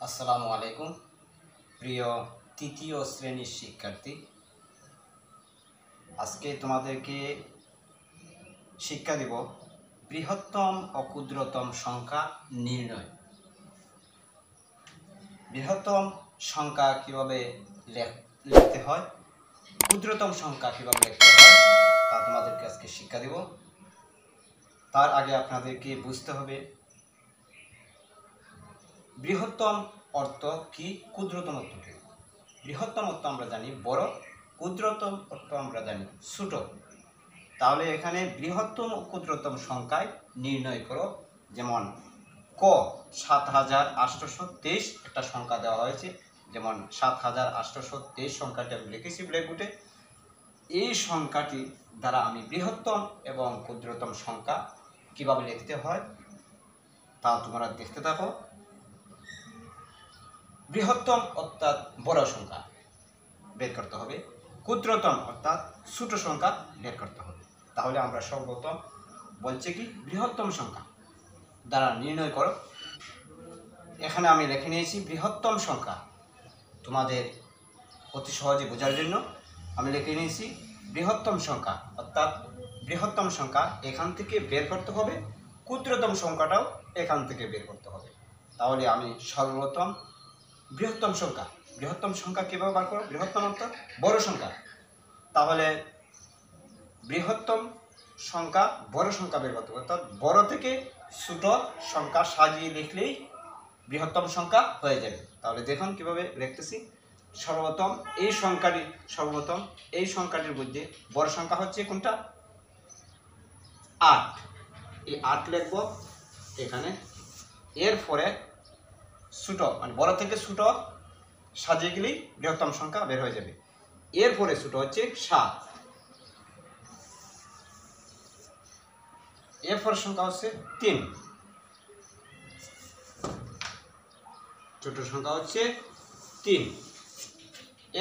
আসসালামু আলাইকুম প্রিয় তৃতীয় শ্রেণীর শিক্ষার্থী। আজকে তোমাদেরকে শিক্ষা দেব বৃহত্তম ও ক্ষুদ্রতম সংখ্যা নির্ণয়। বৃহত্তম সংখ্যা কিভাবে লিখতে হয়, ক্ষুদ্রতম সংখ্যা কিভাবে লিখতে হয় তা তোমাদেরকে আজকে শিক্ষা দেব। তার আগে আপনাদেরকে বুঝতে হবে বৃহত্তম অর্থ কি, ক্ষুদ্রতম অর্থ কি। বৃহত্তম অর্থ আমরা জানি বড়, ক্ষুদ্রতম অর্থ আমরা জানি ছোট। তাহলে এখানে বৃহত্তম ও ক্ষুদ্রতম সংখ্যায় নির্ণয় করো। যেমন ক ৭৮২৩ একটা সংখ্যা দেওয়া হয়েছে, যেমন ৭৮২৩ সংখ্যাটি আমি লিখেছি ব্ল্যাকবোর্ডে। এই সংখ্যাটি দ্বারা আমি বৃহত্তম এবং ক্ষুদ্রতম সংখ্যা কিভাবে লিখতে হয় তা তোমরা দেখতে থাকো। বৃহত্তম অর্থাৎ বড় সংখ্যা বের করতে হবে, ক্ষুদ্রতম অর্থাৎ ছোট সংখ্যা বের করতে হবে। তাহলে আমরা সর্বপ্রথম বলছে কি বৃহত্তম সংখ্যা দ্বারা নির্ণয় করো। এখানে আমি লিখে নিয়েছি বৃহত্তম সংখ্যা, তোমাদের অতি সহজে বোঝার জন্য আমি লিখে নিয়েছি বৃহত্তম সংখ্যা, অর্থাৎ বৃহত্তম সংখ্যা এখান থেকে বের করতে হবে, ক্ষুদ্রতম সংখ্যাটাও এখান থেকে বের করতে হবে। তাহলে আমি সর্বপ্রথম বৃহত্তম সংখ্যা কীভাবে বার করো? বৃহত্তম অর্থাৎ বড় সংখ্যা। তাহলে বৃহত্তম সংখ্যা বড় সংখ্যা বের করতে হবে, অর্থাৎ বড় থেকে ছোট সংখ্যা সাজিয়ে লিখলেই বৃহত্তম সংখ্যা হয়ে যাবে। তাহলে দেখুন কিভাবে লিখতেছি। সর্বপ্রথম এই সংখ্যাটির মধ্যে বড় সংখ্যা হচ্ছে কোনটা? ৮। এই ৮ লিখব এখানে। এরপরে ছোট মানে বড় থেকে ছোট সাজিয়ে গেলেই বৃহত্তম সংখ্যা বের হয়ে যাবে। এরপরে ছোট হচ্ছে ৭, এরপরে সংখ্যা হচ্ছে ৩, ছোট সংখ্যা হচ্ছে ৩,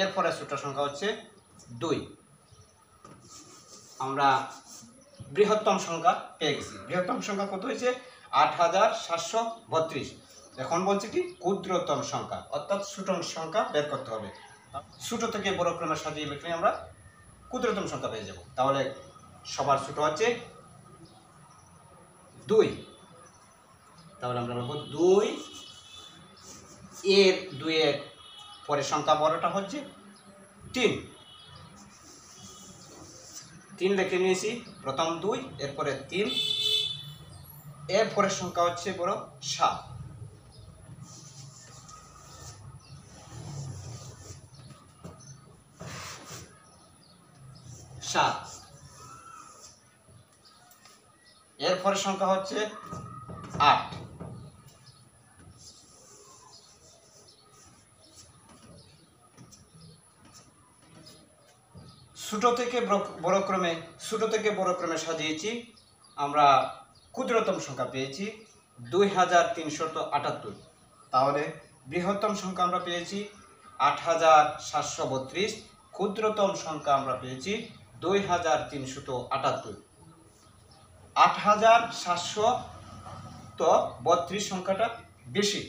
এরপরে ছোট সংখ্যা হচ্ছে ২। আমরা বৃহত্তম সংখ্যা পেয়ে গেছি। বৃহত্তম সংখ্যা কত হয়েছে? ৮৭৩২। এখন বলছে কি ক্ষুদ্রতম সংখ্যা, অর্থাৎ ছোট সংখ্যা বের করতে হবে। ছোট থেকে বড় ক্রমে সাজিয়ে লিখলে আমরা ক্ষুদ্রতম সংখ্যা পেয়ে যাব। তাহলে সবার ছোট হচ্ছে ২। তাহলে আমরা বলবো ২ এর ২ এর পরের সংখ্যা বড়টা হচ্ছে ৩। ৩ লিখে নিয়েছি, প্রথম ২, এরপরে ৩, এরপরের সংখ্যা হচ্ছে বড় ৭। এরপরের সংখ্যা হচ্ছে ৮। ছোট থেকে বড় ক্রমে সাজিয়েছি, আমরা ক্ষুদ্রতম সংখ্যা পেয়েছি ২৩৭৮। তাহলে বৃহত্তম সংখ্যা আমরা পেয়েছি ৮৭৩২, ক্ষুদ্রতম সংখ্যা আমরা পেয়েছি ২৩৭৮। ৮৭৩২ সংখ্যাটা বেশি।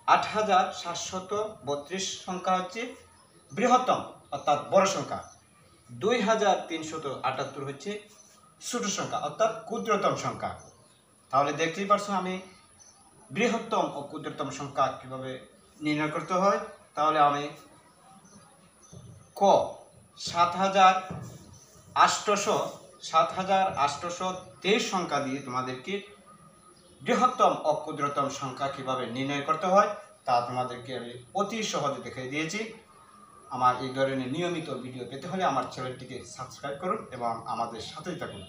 ৮৭৩২ সংখ্যা হচ্ছে বৃহত্তম অর্থাৎ বড় সংখ্যা। ২৩৭৮ হচ্ছে ছোট সংখ্যা অর্থাৎ ক্ষুদ্রতম সংখ্যা। তাহলে দেখতেই পারছো আমি বৃহত্তম ও ক্ষুদ্রতম সংখ্যা কিভাবে নির্ণয় করতে হয়। তাহলে আমি ক ৭৮২৩ সংখ্যা দিয়ে তোমাদেরকে বৃহত্তম ও ক্ষুদ্রতম সংখ্যা কিভাবে নির্ণয় করতে হয় তা তোমাদেরকে আমি অতি সহজে দেখিয়ে দিয়েছি। আমার এই ধরনের নিয়মিত ভিডিও পেতে হলে আমার চ্যানেলটিকে সাবস্ক্রাইব করুন এবং আমাদের সাথেই থাকুন।